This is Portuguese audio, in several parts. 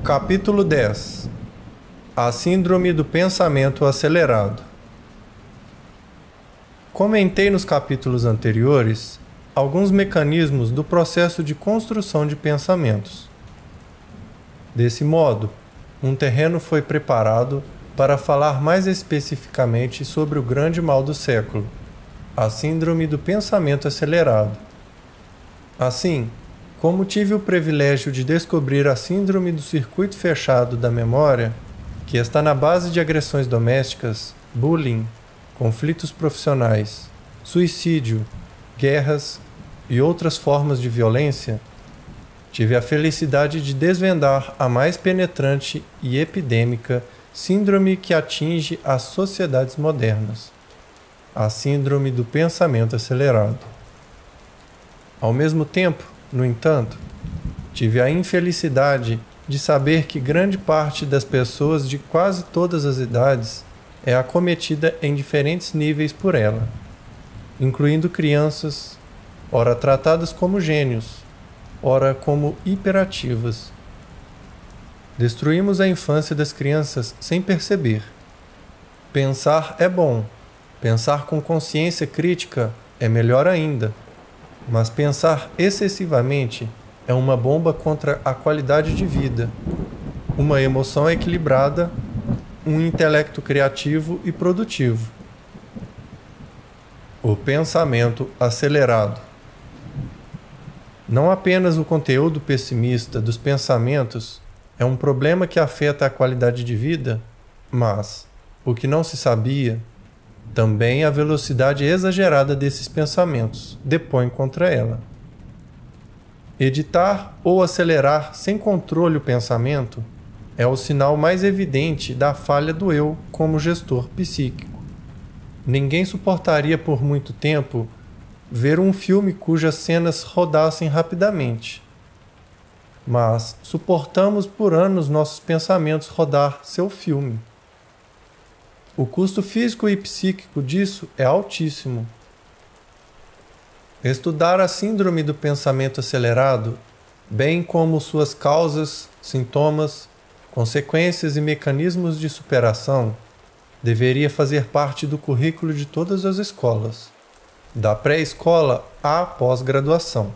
Capítulo 10. A Síndrome do Pensamento Acelerado. Comentei nos capítulos anteriores alguns mecanismos do processo de construção de pensamentos. Desse modo, um terreno foi preparado para falar mais especificamente sobre o grande mal do século, a Síndrome do Pensamento Acelerado. Assim, como tive o privilégio de descobrir a síndrome do circuito fechado da memória, que está na base de agressões domésticas, bullying, conflitos profissionais, suicídio, guerras e outras formas de violência, tive a felicidade de desvendar a mais penetrante e epidêmica síndrome que atinge as sociedades modernas, a Síndrome do Pensamento Acelerado. Ao mesmo tempo, no entanto, tive a infelicidade de saber que grande parte das pessoas de quase todas as idades é acometida em diferentes níveis por ela, incluindo crianças, ora tratadas como gênios, ora como hiperativas. Destruímos a infância das crianças sem perceber. Pensar é bom, pensar com consciência crítica é melhor ainda. Mas pensar excessivamente é uma bomba contra a qualidade de vida, uma emoção equilibrada, um intelecto criativo e produtivo. O pensamento acelerado. Não apenas o conteúdo pessimista dos pensamentos é um problema que afeta a qualidade de vida, mas, o que não se sabia, também a velocidade exagerada desses pensamentos depõe contra ela. Editar ou acelerar sem controle o pensamento é o sinal mais evidente da falha do eu como gestor psíquico. Ninguém suportaria por muito tempo ver um filme cujas cenas rodassem rapidamente. Mas suportamos por anos nossos pensamentos rodar seu filme. O custo físico e psíquico disso é altíssimo. Estudar a síndrome do pensamento acelerado, bem como suas causas, sintomas, consequências e mecanismos de superação, deveria fazer parte do currículo de todas as escolas, da pré-escola à pós-graduação.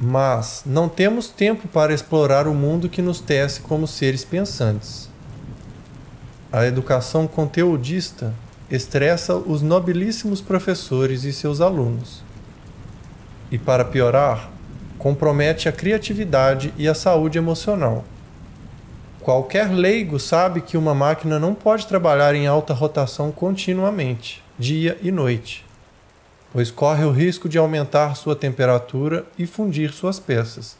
Mas não temos tempo para explorar o mundo que nos tece como seres pensantes. A educação conteudista estressa os nobilíssimos professores e seus alunos. E, para piorar, compromete a criatividade e a saúde emocional. Qualquer leigo sabe que uma máquina não pode trabalhar em alta rotação continuamente, dia e noite, pois corre o risco de aumentar sua temperatura e fundir suas peças.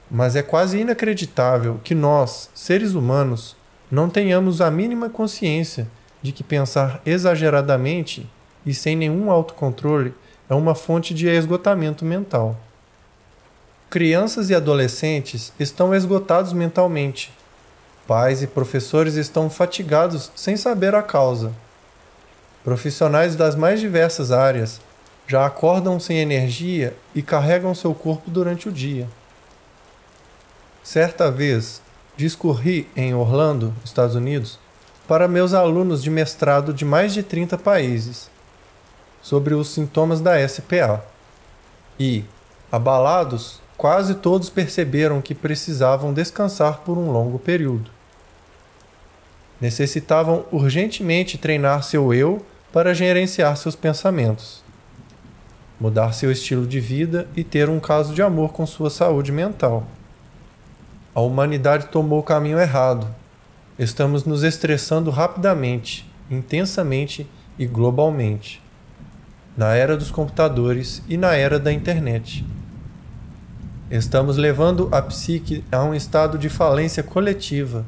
Mas é quase inacreditável que nós, seres humanos, não tenhamos a mínima consciência de que pensar exageradamente e sem nenhum autocontrole é uma fonte de esgotamento mental. Crianças e adolescentes estão esgotados mentalmente. Pais e professores estão fatigados sem saber a causa. Profissionais das mais diversas áreas já acordam sem energia e carregam seu corpo durante o dia. Certa vez, discorri em Orlando, Estados Unidos, para meus alunos de mestrado de mais de 30 países, sobre os sintomas da SPA. E, abalados, quase todos perceberam que precisavam descansar por um longo período. Necessitavam urgentemente treinar seu eu para gerenciar seus pensamentos, mudar seu estilo de vida e ter um caso de amor com sua saúde mental. A humanidade tomou o caminho errado. Estamos nos estressando rapidamente, intensamente e globalmente, na era dos computadores e na era da internet. Estamos levando a psique a um estado de falência coletiva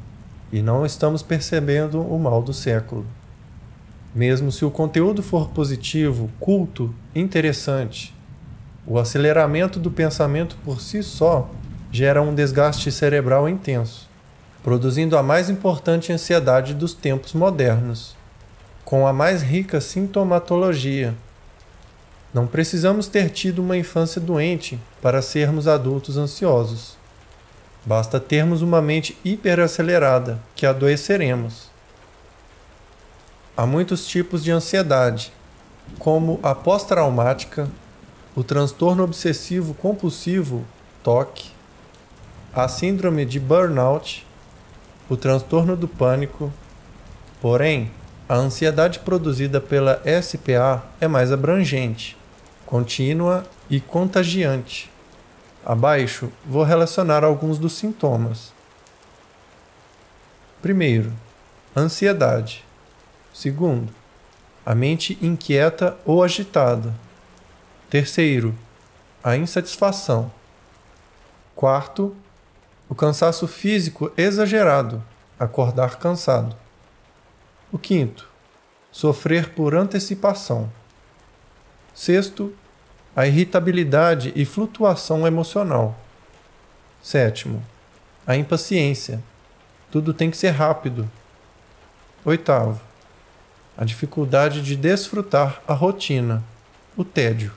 e não estamos percebendo o mal do século. Mesmo se o conteúdo for positivo, culto, interessante, o aceleramento do pensamento por si só gera um desgaste cerebral intenso, produzindo a mais importante ansiedade dos tempos modernos, com a mais rica sintomatologia. Não precisamos ter tido uma infância doente para sermos adultos ansiosos. Basta termos uma mente hiperacelerada, que adoeceremos. Há muitos tipos de ansiedade, como a pós-traumática, o transtorno obsessivo-compulsivo, TOC, a síndrome de burnout, o transtorno do pânico. Porém, a ansiedade produzida pela SPA é mais abrangente, contínua e contagiante. Abaixo, vou relacionar alguns dos sintomas. Primeiro, ansiedade. Segundo, a mente inquieta ou agitada. Terceiro, a insatisfação. Quarto, o cansaço físico exagerado, acordar cansado. O quinto, sofrer por antecipação. Sexto, a irritabilidade e flutuação emocional. Sétimo, a impaciência. Tudo tem que ser rápido. Oitavo, a dificuldade de desfrutar a rotina, o tédio.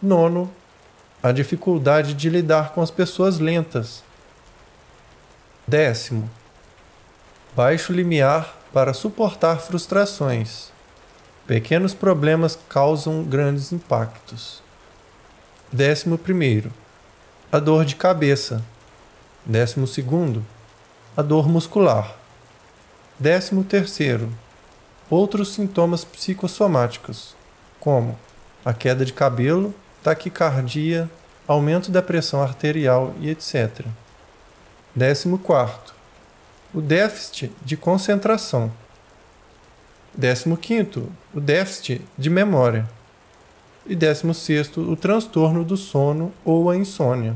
Nono, a dificuldade de lidar com as pessoas lentas. Décimo, baixo limiar para suportar frustrações. Pequenos problemas causam grandes impactos. 11º, a dor de cabeça. 12º, a dor muscular. 13º, outros sintomas psicossomáticos, como a queda de cabelo, taquicardia, aumento da pressão arterial e etc. 14º, o déficit de concentração. 15º, o déficit de memória. E 16º, o transtorno do sono ou a insônia.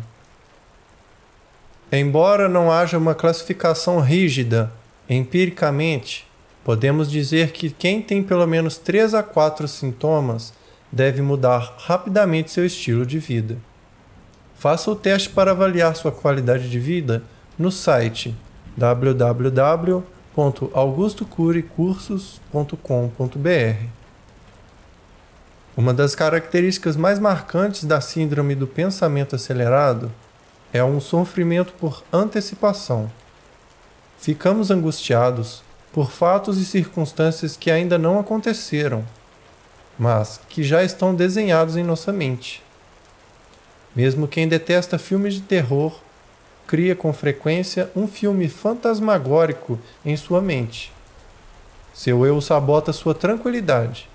Embora não haja uma classificação rígida, empiricamente, podemos dizer que quem tem pelo menos 3 a 4 sintomas deve mudar rapidamente seu estilo de vida. Faça o teste para avaliar sua qualidade de vida no site www.augustocurecursos.com.br. Uma das características mais marcantes da síndrome do pensamento acelerado é um sofrimento por antecipação. Ficamos angustiados por fatos e circunstâncias que ainda não aconteceram, mas que já estão desenhados em nossa mente. Mesmo quem detesta filmes de terror cria com frequência um filme fantasmagórico em sua mente. Seu eu sabota sua tranquilidade.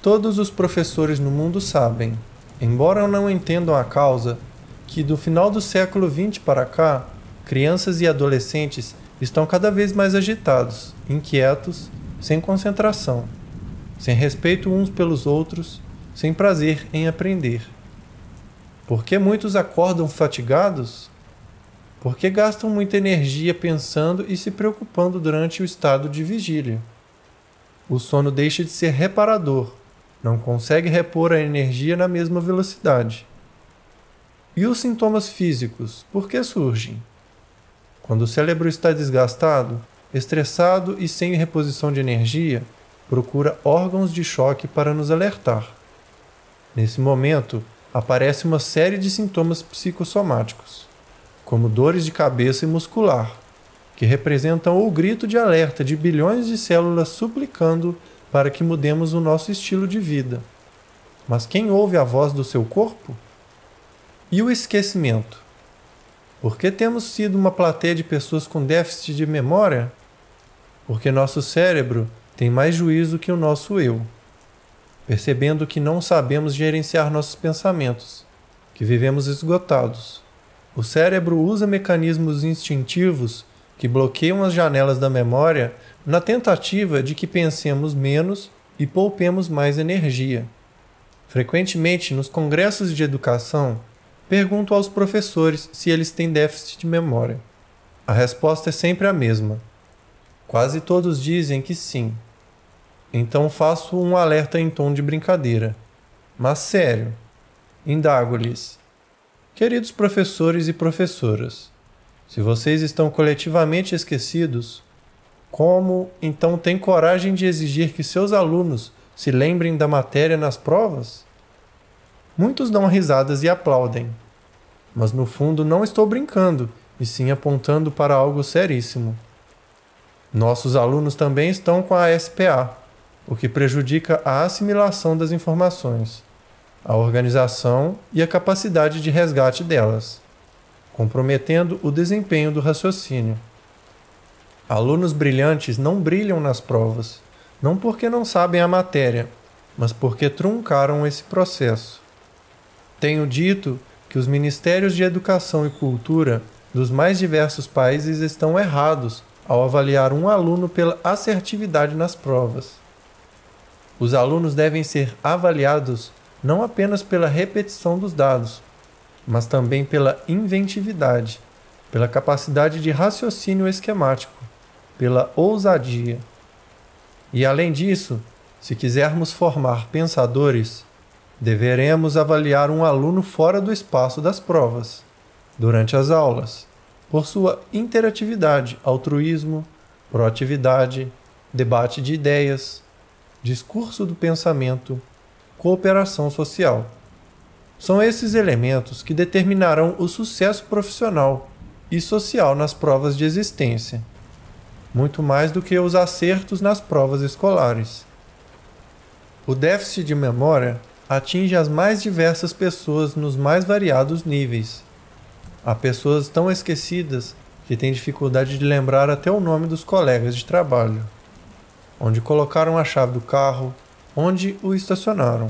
Todos os professores no mundo sabem, embora não entendam a causa, que do final do século XX para cá, crianças e adolescentes estão cada vez mais agitados, inquietos, sem concentração, sem respeito uns pelos outros, sem prazer em aprender. Por que muitos acordam fatigados? Porque gastam muita energia pensando e se preocupando durante o estado de vigília. O sono deixa de ser reparador, não consegue repor a energia na mesma velocidade. E os sintomas físicos, por que surgem? Quando o cérebro está desgastado, estressado e sem reposição de energia, procura órgãos de choque para nos alertar. Nesse momento, aparece uma série de sintomas psicossomáticos, como dores de cabeça e muscular, que representam o grito de alerta de bilhões de células suplicando para que mudemos o nosso estilo de vida. Mas quem ouve a voz do seu corpo? E o esquecimento? Por que temos sido uma plateia de pessoas com déficit de memória? Porque nosso cérebro tem mais juízo que o nosso eu. Percebendo que não sabemos gerenciar nossos pensamentos, que vivemos esgotados. O cérebro usa mecanismos instintivos que bloqueiam as janelas da memória na tentativa de que pensemos menos e poupemos mais energia. Frequentemente, nos congressos de educação, pergunto aos professores se eles têm déficit de memória. A resposta é sempre a mesma. Quase todos dizem que sim. Então faço um alerta em tom de brincadeira. Mas sério, indago-lhes: queridos professores e professoras, se vocês estão coletivamente esquecidos, como então têm coragem de exigir que seus alunos se lembrem da matéria nas provas? Muitos dão risadas e aplaudem. mas no fundo não estou brincando, e sim apontando para algo seríssimo. Nossos alunos também estão com a SPA, o que prejudica a assimilação das informações, a organização e a capacidade de resgate delas, comprometendo o desempenho do raciocínio. Alunos brilhantes não brilham nas provas, não porque não sabem a matéria, mas porque truncaram esse processo. Tenho dito que os ministérios de educação e cultura dos mais diversos países estão errados ao avaliar um aluno pela assertividade nas provas. Os alunos devem ser avaliados não apenas pela repetição dos dados, mas também pela inventividade, pela capacidade de raciocínio esquemático, pela ousadia. E além disso, se quisermos formar pensadores, deveremos avaliar um aluno fora do espaço das provas, durante as aulas, por sua interatividade, altruísmo, proatividade, debate de ideias, discurso do pensamento, cooperação social. São esses elementos que determinarão o sucesso profissional e social nas provas de existência, muito mais do que os acertos nas provas escolares. O déficit de memória atinge as mais diversas pessoas nos mais variados níveis. Há pessoas tão esquecidas que têm dificuldade de lembrar até o nome dos colegas de trabalho, onde colocaram a chave do carro, onde o estacionaram.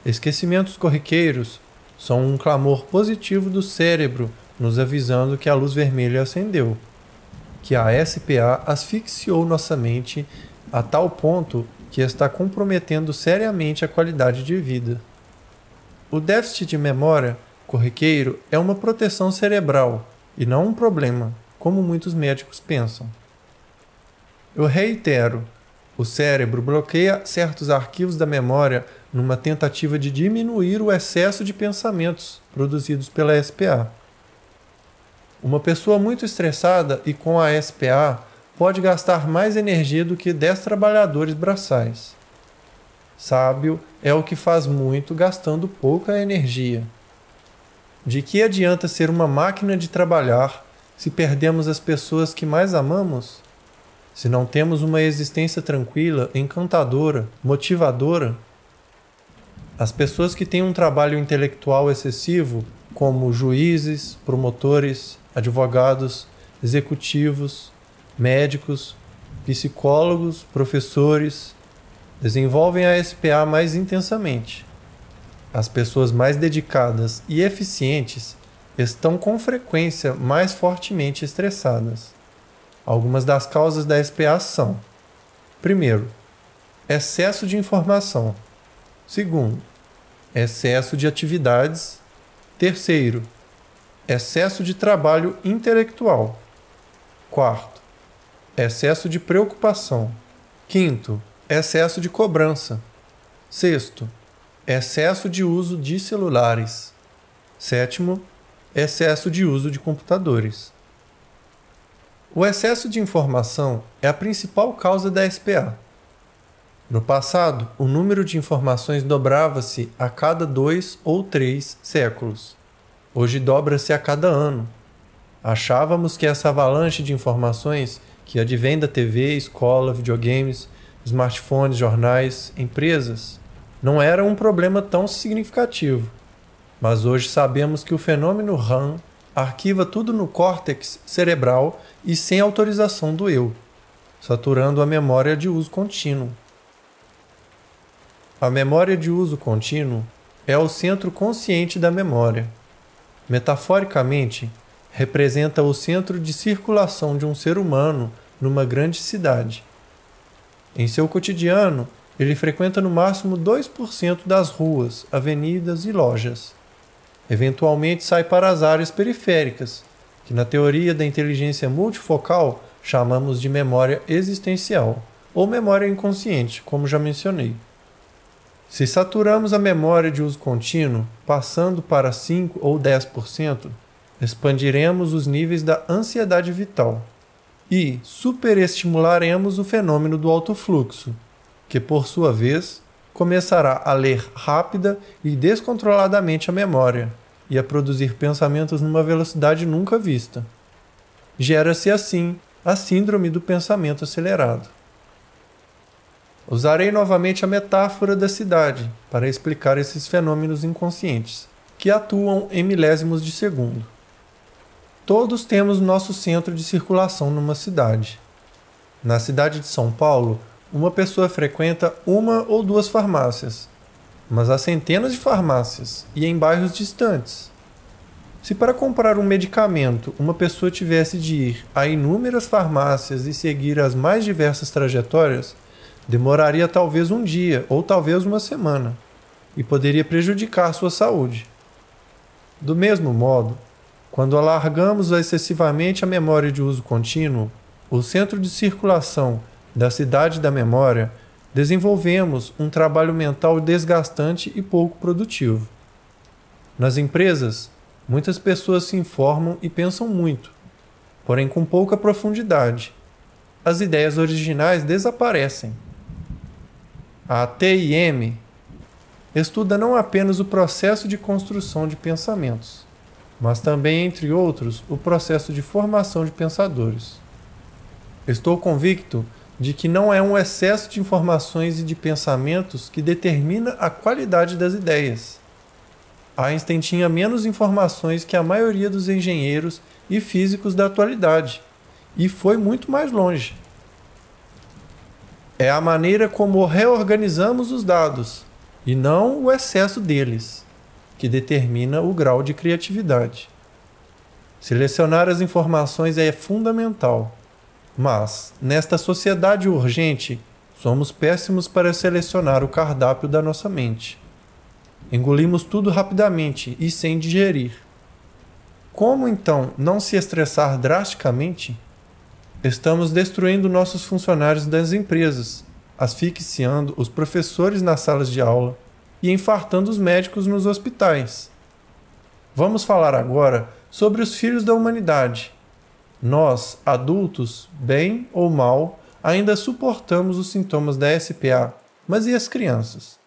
Esquecimentos corriqueiros são um clamor positivo do cérebro nos avisando que a luz vermelha acendeu, que a SPA asfixiou nossa mente a tal ponto que está comprometendo seriamente a qualidade de vida. O déficit de memória corriqueiro é uma proteção cerebral e não um problema, como muitos médicos pensam. Eu reitero, o cérebro bloqueia certos arquivos da memória numa tentativa de diminuir o excesso de pensamentos produzidos pela SPA. Uma pessoa muito estressada e com a SPA pode gastar mais energia do que 10 trabalhadores braçais. Sábio é o que faz muito gastando pouca energia. De que adianta ser uma máquina de trabalhar se perdemos as pessoas que mais amamos? Se não temos uma existência tranquila, encantadora, motivadora? As pessoas que têm um trabalho intelectual excessivo, como juízes, promotores, advogados, executivos, médicos, psicólogos, professores, desenvolvem a SPA mais intensamente. As pessoas mais dedicadas e eficientes estão com frequência mais fortemente estressadas. Algumas das causas da SPA são: primeiro, excesso de informação. Segundo, excesso de atividades. Terceiro, excesso de trabalho intelectual. Quarto, excesso de preocupação. Quinto, excesso de cobrança. Sexto, excesso de uso de celulares. Sétimo, excesso de uso de computadores. O excesso de informação é a principal causa da SPA. No passado, o número de informações dobrava-se a cada 2 ou 3 séculos. Hoje dobra-se a cada ano. Achávamos que essa avalanche de informações que advém da TV, escola, videogames, smartphones, jornais, empresas, não era um problema tão significativo. Mas hoje sabemos que o fenômeno RAM arquiva tudo no córtex cerebral e sem autorização do eu, saturando a memória de uso contínuo. A memória de uso contínuo é o centro consciente da memória. Metaforicamente, representa o centro de circulação de um ser humano numa grande cidade. Em seu cotidiano, ele frequenta no máximo 2% das ruas, avenidas e lojas. Eventualmente sai para as áreas periféricas, que na teoria da inteligência multifocal chamamos de memória existencial, ou memória inconsciente, como já mencionei. Se saturamos a memória de uso contínuo, passando para 5 ou 10%, expandiremos os níveis da ansiedade vital e superestimularemos o fenômeno do alto fluxo, que por sua vez começará a ler rápida e descontroladamente a memória e a produzir pensamentos numa velocidade nunca vista. Gera-se assim a síndrome do pensamento acelerado. Usarei novamente a metáfora da cidade para explicar esses fenômenos inconscientes, que atuam em milésimos de segundo. Todos temos nosso centro de circulação numa cidade. Na cidade de São Paulo, uma pessoa frequenta uma ou duas farmácias, mas há centenas de farmácias e em bairros distantes. Se para comprar um medicamento uma pessoa tivesse de ir a inúmeras farmácias e seguir as mais diversas trajetórias, demoraria talvez um dia ou talvez uma semana e poderia prejudicar sua saúde. Do mesmo modo, quando alargamos excessivamente a memória de uso contínuo, o centro de circulação da cidade da memória, desenvolvemos um trabalho mental desgastante e pouco produtivo. Nas empresas, muitas pessoas se informam e pensam muito, porém com pouca profundidade. As ideias originais desaparecem. A TIM estuda não apenas o processo de construção de pensamentos, mas também, entre outros, o processo de formação de pensadores. Estou convicto de que não é um excesso de informações e de pensamentos que determina a qualidade das ideias. Einstein tinha menos informações que a maioria dos engenheiros e físicos da atualidade, e foi muito mais longe. É a maneira como reorganizamos os dados, e não o excesso deles, que determina o grau de criatividade. Selecionar as informações é fundamental, mas, nesta sociedade urgente, somos péssimos para selecionar o cardápio da nossa mente. Engolimos tudo rapidamente e sem digerir. Como, então, não se estressar drasticamente? Estamos destruindo nossos funcionários das empresas, asfixiando os professores nas salas de aula e infartando os médicos nos hospitais. Vamos falar agora sobre os filhos da humanidade. Nós, adultos, bem ou mal, ainda suportamos os sintomas da SPA, mas e as crianças?